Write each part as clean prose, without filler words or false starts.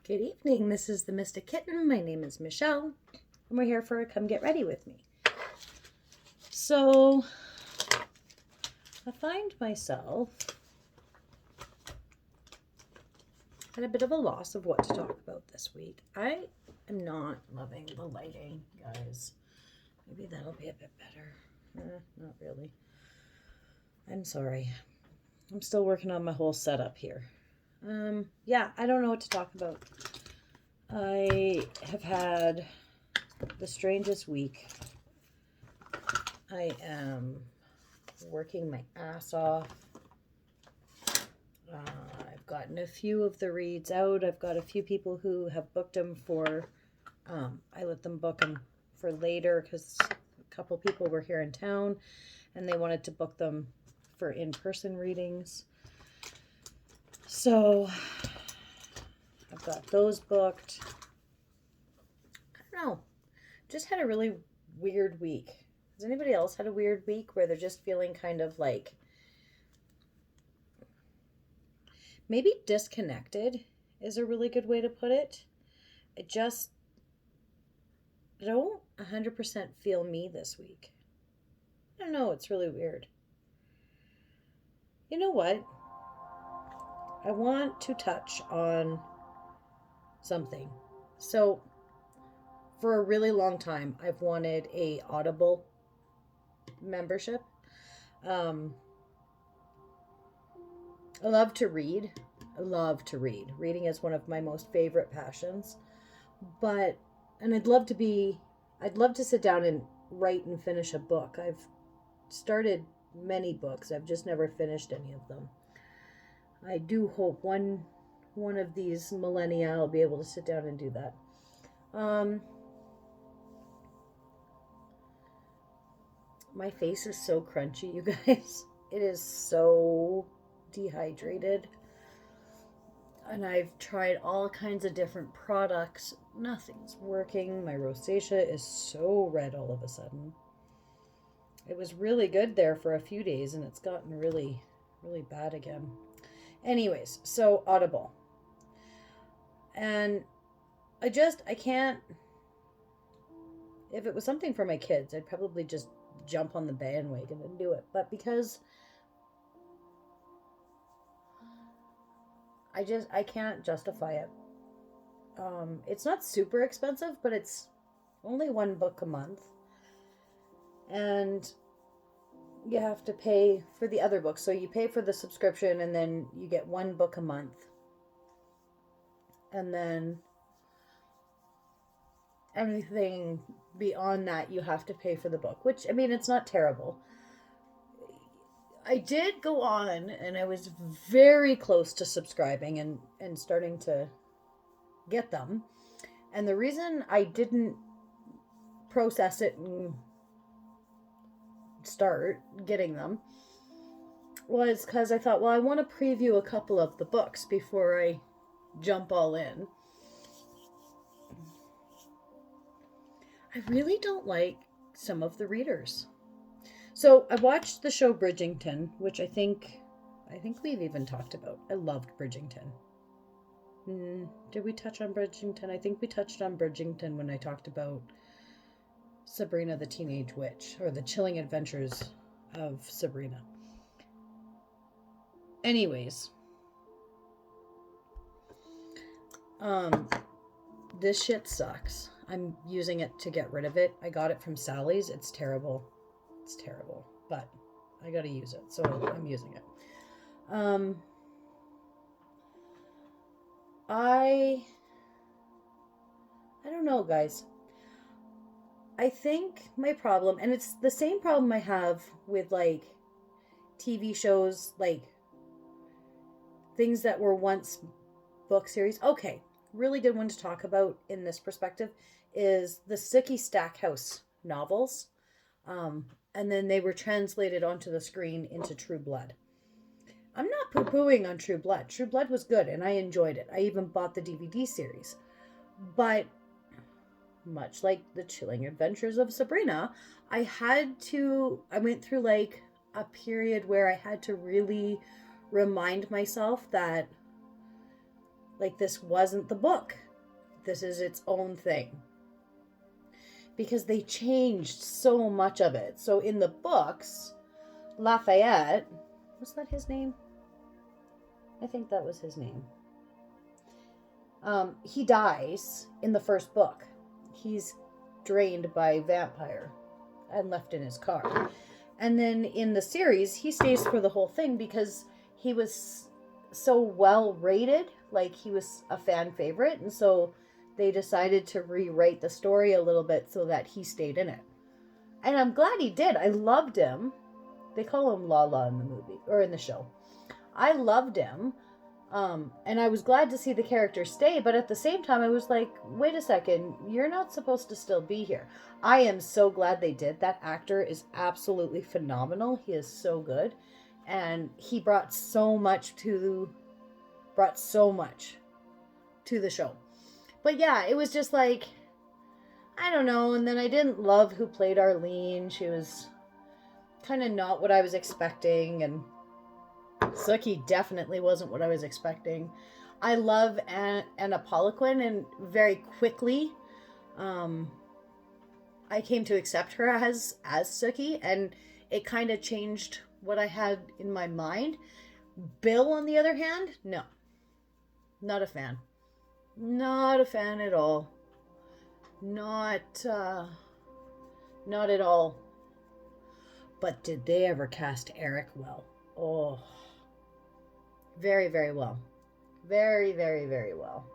Good evening. This is the Mystic Kitten. My name is Michelle, and we're here for a Come Get Ready with me. So, I find myself at a bit of a loss of what to talk about this week. I am not loving the lighting, guys. Maybe that'll be a bit better. Not really. I'm sorry. I'm still working on my whole setup here. Yeah, I don't know what to talk about. I have had the strangest week. I am working my ass off. I've gotten a few of the reads out. I've got a few people who have booked them for, I let them book them for later because a couple people were here in town and they wanted to book them for in-person readings. So I've got those booked. I don't know. Just had a really weird week. Has anybody else had a weird week where they're just feeling kind of like maybe disconnected is a really good way to put it. I don't 100% feel me this week. I don't know. It's really weird. You know what? I want to touch on something. So, for a really long time, I've wanted a Audible membership. I love to read. Reading is one of my most favorite passions. And I'd love to sit down and write and finish a book. I've started many books. I've just never finished any of them. I do hope one of these millennia I'll be able to sit down and do that. My face is so crunchy, you guys. It is so dehydrated. And I've tried all kinds of different products. Nothing's working. My rosacea is so red all of a sudden. It was really good there for a few days and it's gotten really, really bad again. Anyways, so Audible. And I can't. If it was something for my kids, I'd probably just jump on the bandwagon and do it. But because I can't justify it. It's not super expensive, but it's only one book a month. And you have to pay for the other books. So you pay for the subscription and then you get one book a month. And then anything beyond that, you have to pay for the book, which, I mean, it's not terrible. I did go on and I was very close to subscribing and starting to get them. And the reason I didn't process it and start getting them was because I thought, well, I want to preview a couple of the books before I jump all in. I really don't like some of the readers. So I watched the show Bridgerton, which I think we've even talked about. I loved Bridgerton. Did we touch on Bridgerton? I think we touched on Bridgerton when I talked about Sabrina the Teenage Witch, or the Chilling Adventures of Sabrina. Anyways, this shit sucks. I'm using it to get rid of it. I got it from Sally's. It's terrible. But I gotta use it, so I'm using it. I don't know, guys. I think my problem, and it's the same problem I have with like TV shows, like things that were once book series. Okay, really good one to talk about in this perspective is the Sookie Stackhouse novels. And then they were translated onto the screen into True Blood. I'm not poo-pooing on True Blood. True Blood was good and I enjoyed it. I even bought the DVD series. But much like the Chilling Adventures of Sabrina, I went through like a period where I had to really remind myself that Like, this wasn't the book. This is its own thing. Because they changed so much of it. So in the books, Lafayette, was that his name? I think that was his name. He dies in the first book. He's drained by a vampire and left in his car. And then in the series, he stays for the whole thing because he was so well rated. Like, he was a fan favorite. And so they decided to rewrite the story a little bit so that he stayed in it. And I'm glad he did. I loved him. They call him Lala in the movie, or in the show. I loved him. And I was glad to see the character stay, but at the same time, I was like, wait a second, you're not supposed to still be here. I am so glad they did. That actor is absolutely phenomenal. He is so good. And he brought so much to the show. But yeah, it was just like, I don't know. And then I didn't love who played Arlene. She was kind of not what I was expecting. And Sookie definitely wasn't what I was expecting. I love Anna Paquin, and very quickly, I came to accept her as Sookie, and it kind of changed what I had in my mind. Bill, on the other hand, no. Not a fan. Not a fan at all. Not at all. But did they ever cast Eric well? Oh. Very, very well. Very, very, very well.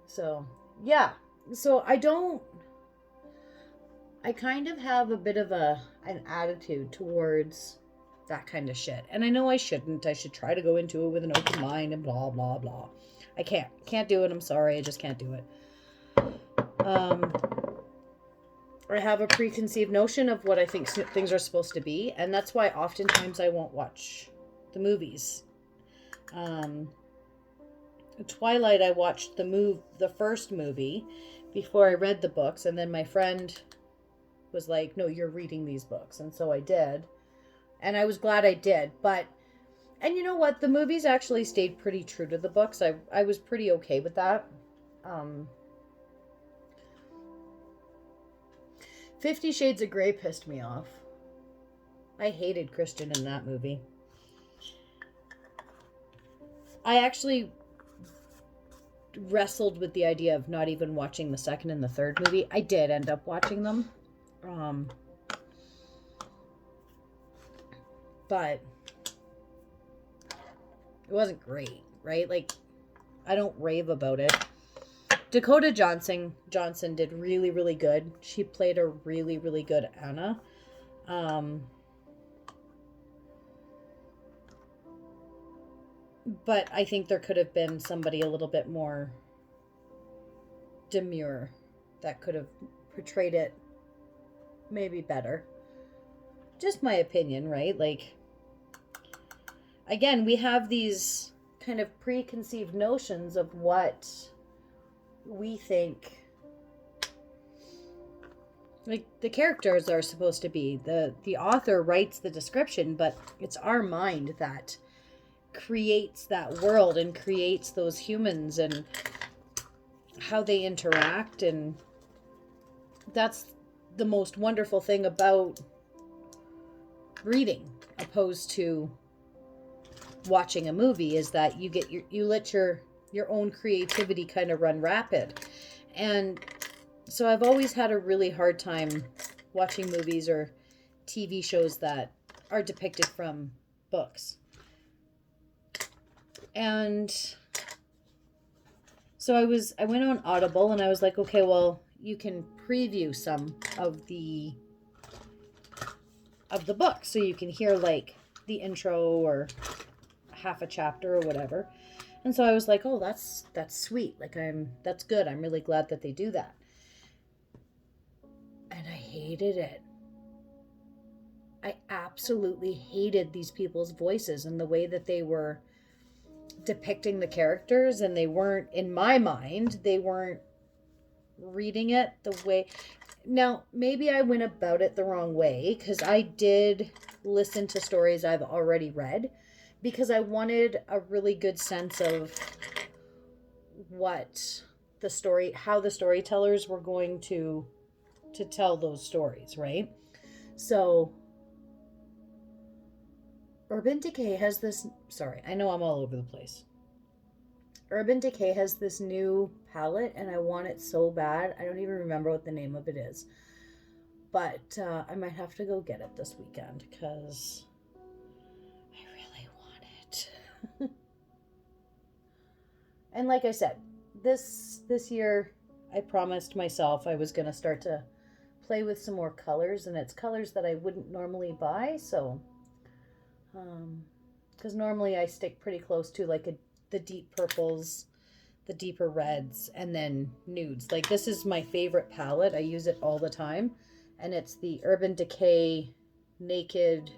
So, yeah. So I kind of have a bit of an attitude towards that kind of shit. And I know I shouldn't. I should try to go into it with an open mind and blah, blah, blah. I can't. Can't do it. I'm sorry. I just can't do it. I have a preconceived notion of what I think things are supposed to be. And that's why oftentimes I won't watch the movies. Twilight, I watched the first movie before I read the books, and then my friend was like, no, you're reading these books. And so I did. And I was glad I did. And you know what? The movies actually stayed pretty true to the books. I was pretty okay with that. 50 Shades of Grey pissed me off. I hated Christian in that movie. I actually wrestled with the idea of not even watching the second and the third movie. I did end up watching them. But it wasn't great, right? Like, I don't rave about it. Dakota Johnson did really, really good. She played a really, really good Anna. But I think there could have been somebody a little bit more demure that could have portrayed it maybe better. Just my opinion, right? Like, again, we have these kind of preconceived notions of what we think, like, the characters are supposed to be. The author writes the description, but it's our mind that creates that world and creates those humans and how they interact. And that's the most wonderful thing about reading opposed to watching a movie, is that you let your own creativity kind of run rapid. And so I've always had a really hard time watching movies or TV shows that are depicted from books. And so I went on Audible, and I was like, okay, well, you can preview some of the book, so you can hear like the intro or half a chapter or whatever. And so I was like, oh, that's sweet. Like, that's good. I'm really glad that they do that. And I hated it. I absolutely hated these people's voices and the way that they were depicting the characters, and they weren't, in my mind, they weren't reading it the way. Now, maybe I went about it the wrong way, because I did listen to stories I've already read, because I wanted a really good sense of what the story, how the storytellers were going to tell those stories, right? So Urban Decay has this, sorry, I know I'm all over the place. Urban Decay has this new palette and I want it so bad. I don't even remember what the name of it is. But I might have to go get it this weekend because I really want it. And like I said, this year I promised myself I was going to start to play with some more colors, and it's colors that I wouldn't normally buy. So because normally I stick pretty close to like the deep purples, the deeper reds, and then nudes. Like this is my favorite palette. I use it all the time, and it's the Urban Decay Naked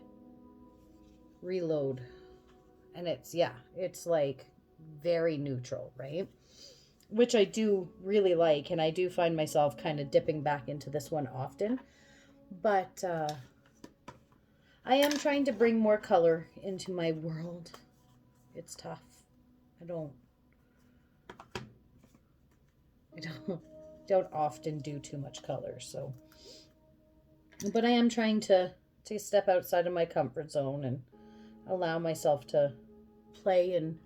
Reload. And it's like very neutral, right? Which I do really like, and I do find myself kind of dipping back into this one often. But I am trying to bring more color into my world. It's tough. I don't often do too much color, so. But I am trying to step outside of my comfort zone and allow myself to play and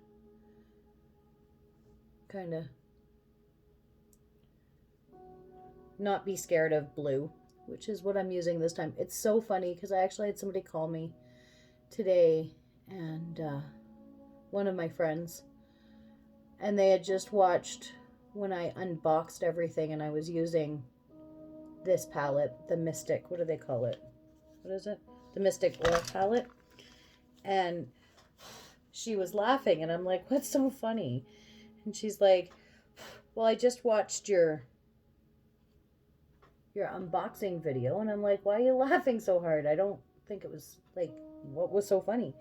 kind of not be scared of blue, which is what I'm using this time. It's so funny because I actually had somebody call me today, and one of my friends, and they had just watched when I unboxed everything and I was using this palette, the Mystic, what do they call it? What is it? The Mystic Oil palette. And she was laughing, and I'm like, what's so funny? And she's like, well, I just watched your unboxing video. And I'm like, why are you laughing so hard? I don't think it was like, what was so funny?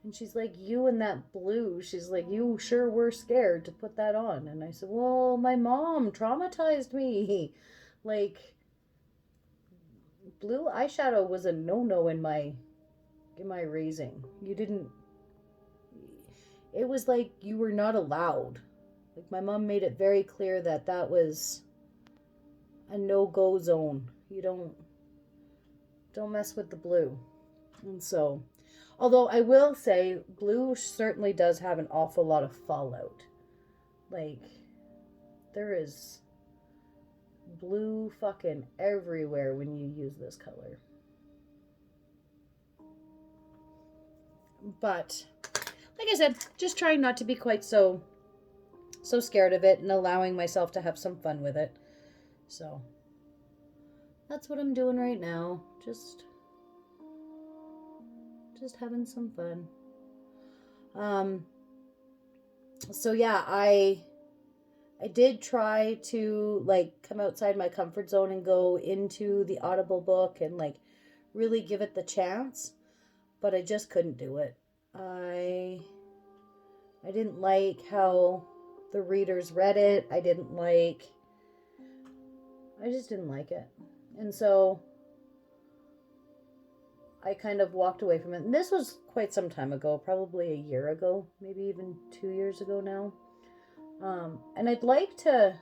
And she's like, you and that blue. She's like, you sure were scared to put that on. And I said, well, my mom traumatized me. Like, blue eyeshadow was a no-no in my raising. You didn't, it was like you were not allowed. Like my mom made it very clear that that was a no-go zone. You don't mess with the blue. And so, although I will say blue certainly does have an awful lot of fallout. Like there is blue fucking everywhere when you use this color. But like I said, just trying not to be quite so scared of it and allowing myself to have some fun with it. So that's what I'm doing right now. Just having some fun. So yeah, I did try to like come outside my comfort zone and go into the Audible book and like really give it the chance, but I just couldn't do it. I didn't like how the readers read it. I just didn't like it. And so I kind of walked away from it. And this was quite some time ago, probably a year ago, maybe even 2 years ago now. And I'd like to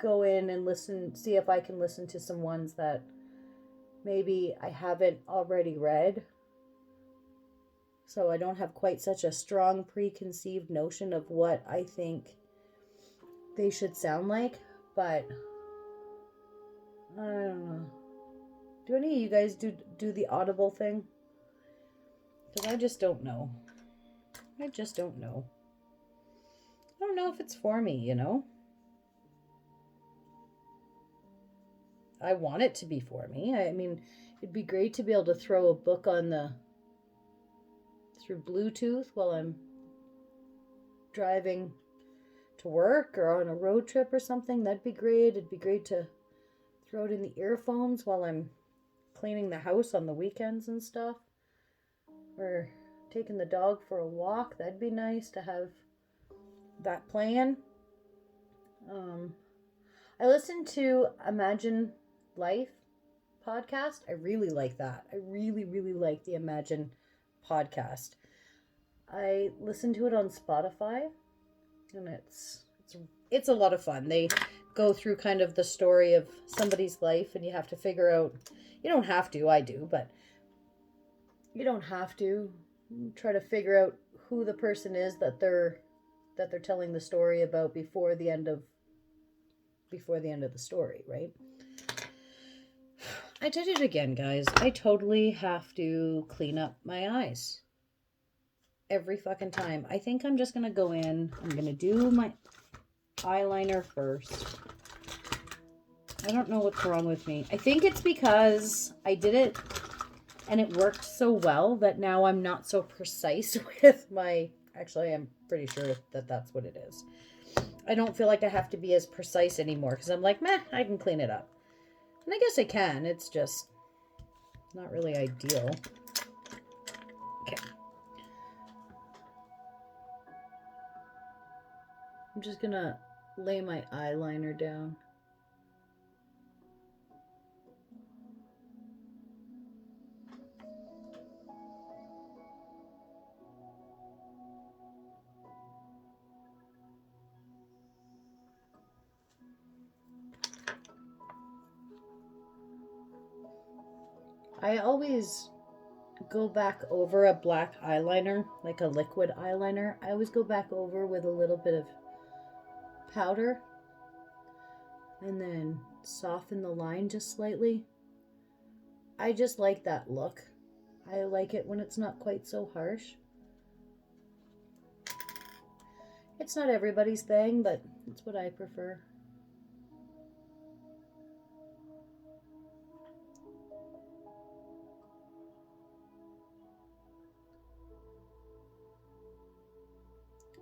go in and see if I can listen to some ones that maybe I haven't already read. So I don't have quite such a strong preconceived notion of what I think they should sound like. But I don't know. Do any of you guys do the Audible thing? Because I just don't know. I don't know if it's for me, you know? I want it to be for me. I mean, it'd be great to be able to throw a book on through Bluetooth while I'm driving to work or on a road trip or something. That'd be great. It'd be great to throw it in the earphones while I'm cleaning the house on the weekends and stuff, or taking the dog for a walk. That'd be nice to have that playing. I listened to Imagine Life podcast. I really like that. I really, really like the Imagine podcast. I listened to it on Spotify, and it's it's a lot of fun. They go through kind of the story of somebody's life, and you have to figure out, you don't have to, I do, but you don't have to try to figure out who the person is that they're telling the story about before the end of the story, right? I did it again, guys. I totally have to clean up my eyes every fucking time. I think I'm just gonna go in. I'm gonna do my eyeliner first. I don't know what's wrong with me. I think it's because I did it and it worked so well that now I'm not so precise with my... Actually, I'm pretty sure that that's what it is. I don't feel like I have to be as precise anymore because I'm like, meh, I can clean it up. And I guess I can. It's just not really ideal. Okay. I'm just gonna lay my eyeliner down. I always go back over a black eyeliner, like a liquid eyeliner. I always go back over with a little bit of powder and then soften the line just slightly. I just like that look. I like it when it's not quite so harsh. It's not everybody's thing, but it's what I prefer.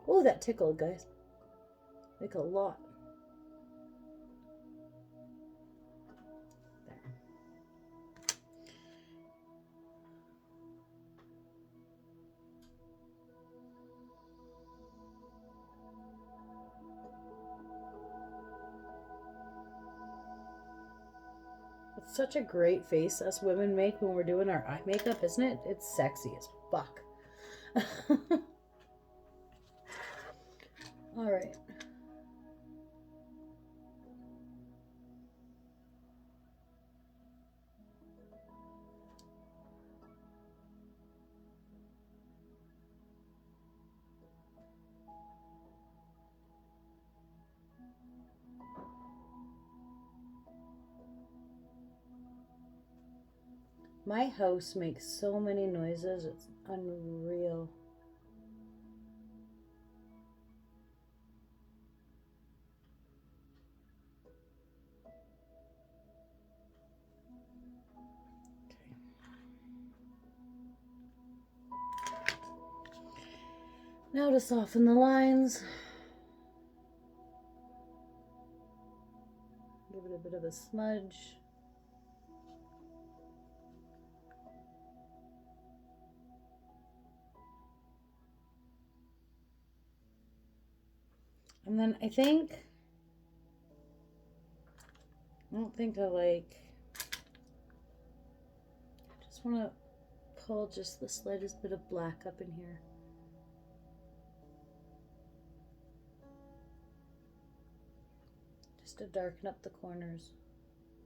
Oh, that tickled, guys. Like a lot. There. It's such a great face us women make when we're doing our eye makeup, isn't it? It's sexy as fuck. All right. My house makes so many noises, it's unreal. Now to soften the lines. Give it a bit of a smudge. And then I don't think I like... I just want to pull just the slightest bit of black up in here. Just to darken up the corners.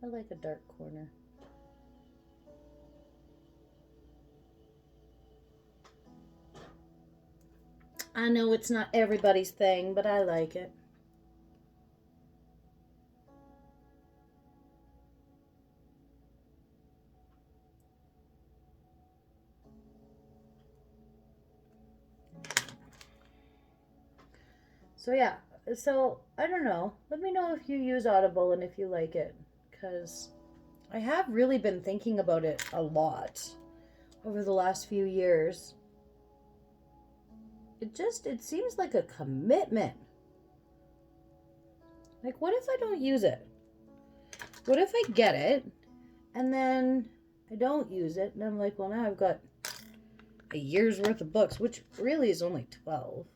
I like a dark corner. I know it's not everybody's thing, but I like it. So yeah, so I don't know. Let me know if you use Audible and if you like it, because I have really been thinking about it a lot over the last few years. It seems like a commitment. Like, what if I don't use it? What if I get it and then I don't use it and I'm like, well, now I've got a year's worth of books, which really is only 12,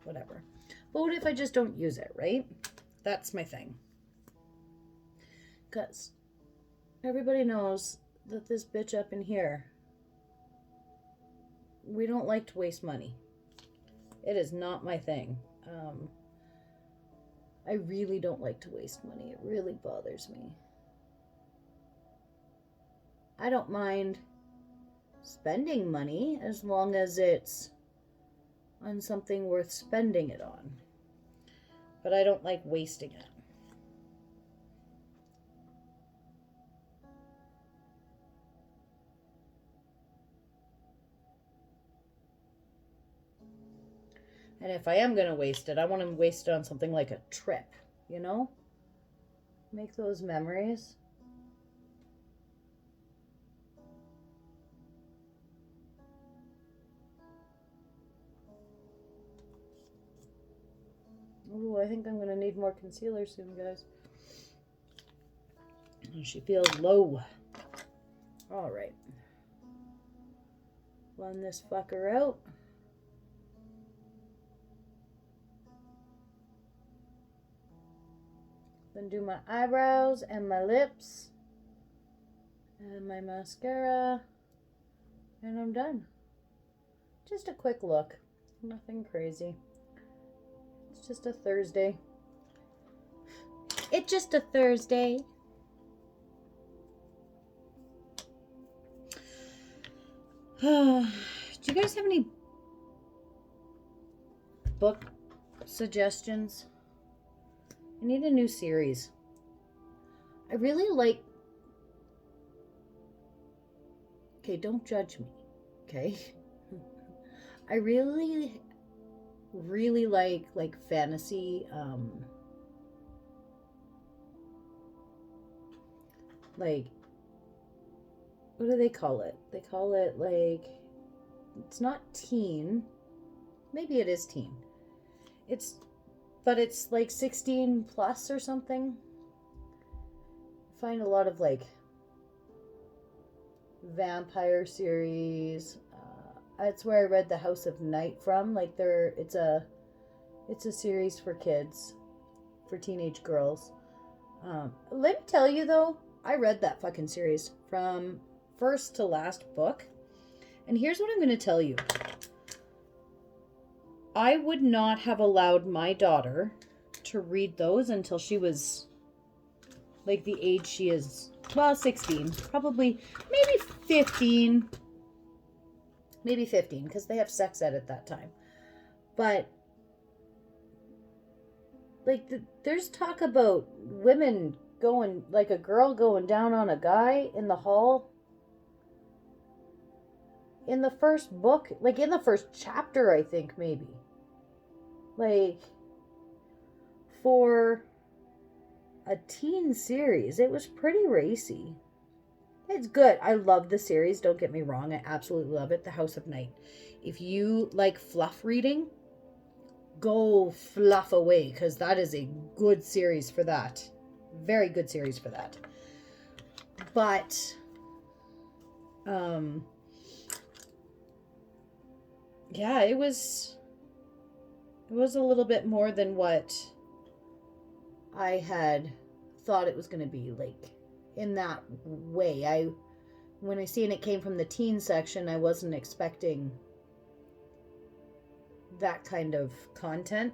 whatever. But what if I just don't use it, right? That's my thing. Because everybody knows that this bitch up in here, we don't like to waste money. It is not my thing. I really don't like to waste money. It really bothers me. I don't mind spending money as long as it's on something worth spending it on. But I don't like wasting it. And if I am going to waste it, I want to waste it on something like a trip, you know? Make those memories. Ooh, I think I'm going to need more concealer soon, guys. She feels low. All right. Blend this fucker out. Then do my eyebrows and my lips and my mascara, and I'm done. Just a quick look, nothing crazy. It's just a Thursday. It's just a Thursday. Do you guys have any book suggestions? I need a new series. I really like... Okay, don't judge me, okay? I really like fantasy, like, what do they call it? They call it, like, it's not teen. Maybe it is teen. But it's like 16 plus or something. I find a lot of like vampire series. That's where I read The House of Night from. Like it's a series for kids, for teenage girls. Let me tell you though, I read that fucking series from first to last book. And here's what I'm going to tell you. I would not have allowed my daughter to read those until she was like the age she is. Well, 16. Probably, maybe 15. Maybe 15, because they have sex ed at that time. But, like, there's talk about women going, like a girl going down on a guy in the hall. In the first book, like in the first chapter, I think, maybe. Like, for a teen series, it was pretty racy. It's good. I love the series. Don't get me wrong. I absolutely love it. The House of Night. If you like fluff reading, go fluff away, because that is a good series for that. Very good series for that. But, yeah, it was a little bit more than what I had thought it was going to be, like, in that way. When I seen it came from the teen section, I wasn't expecting that kind of content.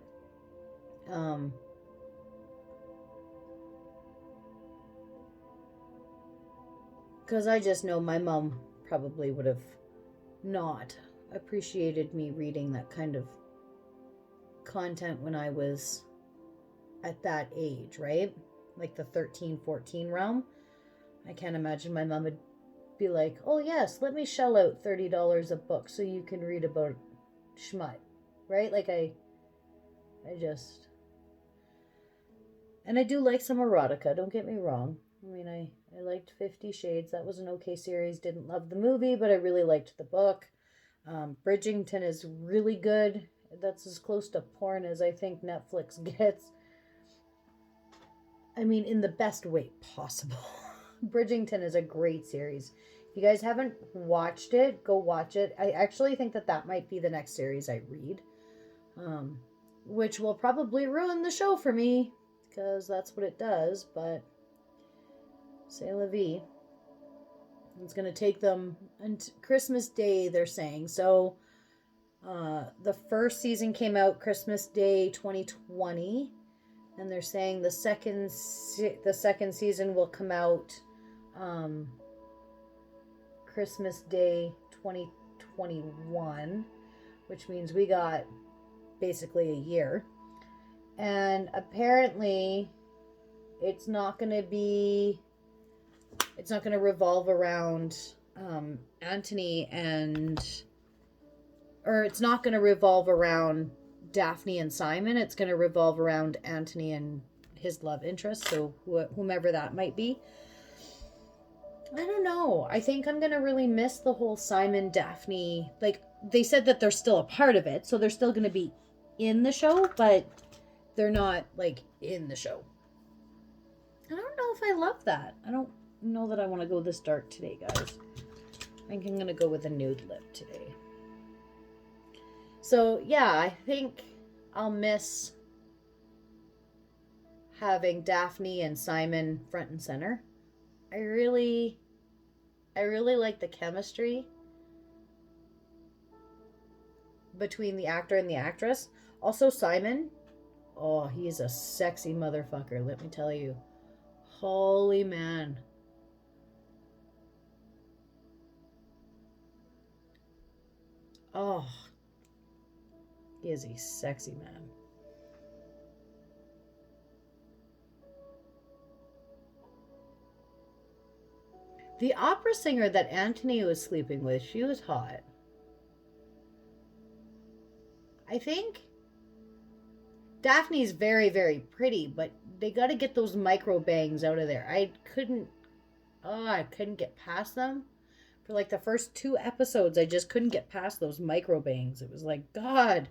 Because I just know my mom probably would have not appreciated me reading that kind of content when I was at that age, right? Like the 13, 14 realm. I can't imagine my mom would be like, oh yes, let me shell out $30 a book so you can read about schmut, right? Like I just... And I do like some erotica, don't get me wrong. I mean, I liked 50 Shades. That was an okay series. Didn't love the movie, but I really liked the book. Bridgerton is really good. That's as close to porn as I think Netflix gets. I mean, in the best way possible. Bridgerton is a great series. If you guys haven't watched it, go watch it. I actually think that might be the next series I read. Which will probably ruin the show for me, because that's what it does, but c'est la vie. It's going to take them until Christmas Day, they're saying. So, the first season came out Christmas Day 2020. and they're saying the second season will come out Christmas Day 2021, which means we got basically a year. And apparently it's not going to revolve around Anthony or it's not going to revolve around Daphne and Simon. It's going to revolve around Anthony and his love interest, so whomever that might be. I don't know. I think I'm going to really miss the whole Simon Daphne. Like, they said that they're still a part of it, so they're still going to be in the show, but they're not, like, in the show. I don't know if I love that. I don't know that I want to go this dark today, guys. I think I'm going to go with a nude lip today. So, yeah, I think I'll miss having Daphne and Simon front and center. I really like the chemistry between the actor and the actress. Also, Simon, oh, he's a sexy motherfucker, let me tell you. Holy man. Oh, he is a sexy man. The opera singer that Anthony was sleeping with, she was hot. I think Daphne's very, very pretty, but they got to get those micro bangs out of there. I couldn't get past them. For like the first 2 episodes, I just couldn't get past those micro bangs. It was like, God.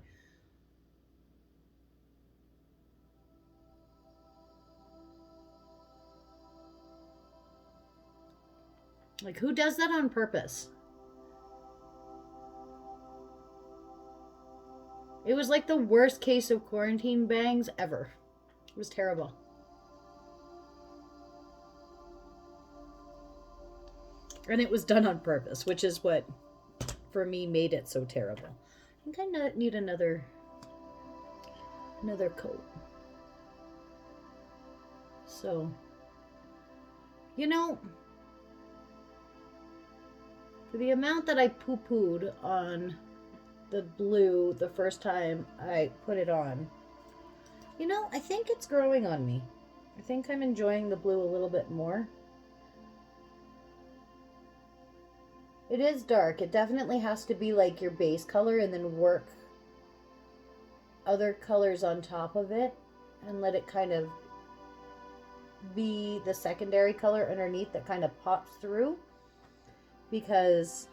Like, who does that on purpose? It was like the worst case of quarantine bangs ever. It was terrible. And it was done on purpose, which is what, for me, made it so terrible. I think I need another coat. So, you know, for the amount that I poo-pooed on the blue the first time I put it on, you know, I think it's growing on me. I think I'm enjoying the blue a little bit more. It is dark. It definitely has to be like your base color and then work other colors on top of it and let it kind of be the secondary color underneath that kind of pops through, because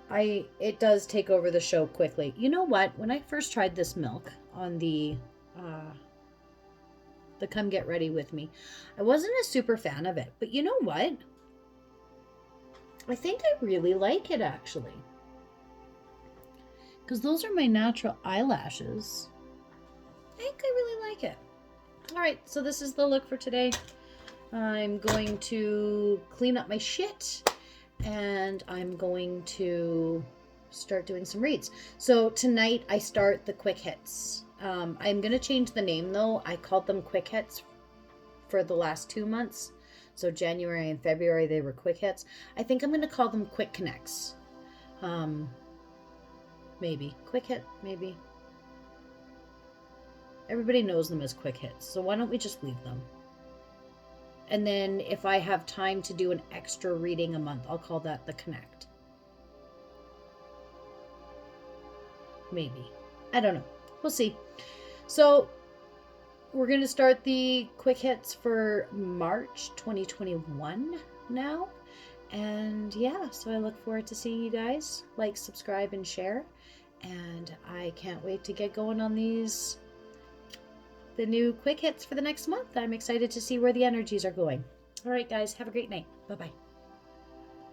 it does take over the show quickly. You know what? When I first tried this milk on the Come Get Ready With Me, I wasn't a super fan of it. But you know what? I think I really like it, actually. Because those are my natural eyelashes. I think I really like it. Alright, so this is the look for today. I'm going to clean up my shit. And I'm going to start doing some reads. So tonight I start the quick hits. I'm going to change the name, though. I called them quick hits for the last 2 months. So January and February, they were quick hits. I think I'm going to call them quick connects. Maybe. Quick hit, maybe. Everybody knows them as quick hits. So why don't we just leave them? And then if I have time to do an extra reading a month, I'll call that the Connect. Maybe. I don't know. We'll see. So we're going to start the quick hits for March 2021 now. And yeah, so I look forward to seeing you guys. Like, subscribe, and share. And I can't wait to get going on the new quick hits for the next month. I'm excited to see where the energies are going. All right, guys, have a great night. Bye-bye.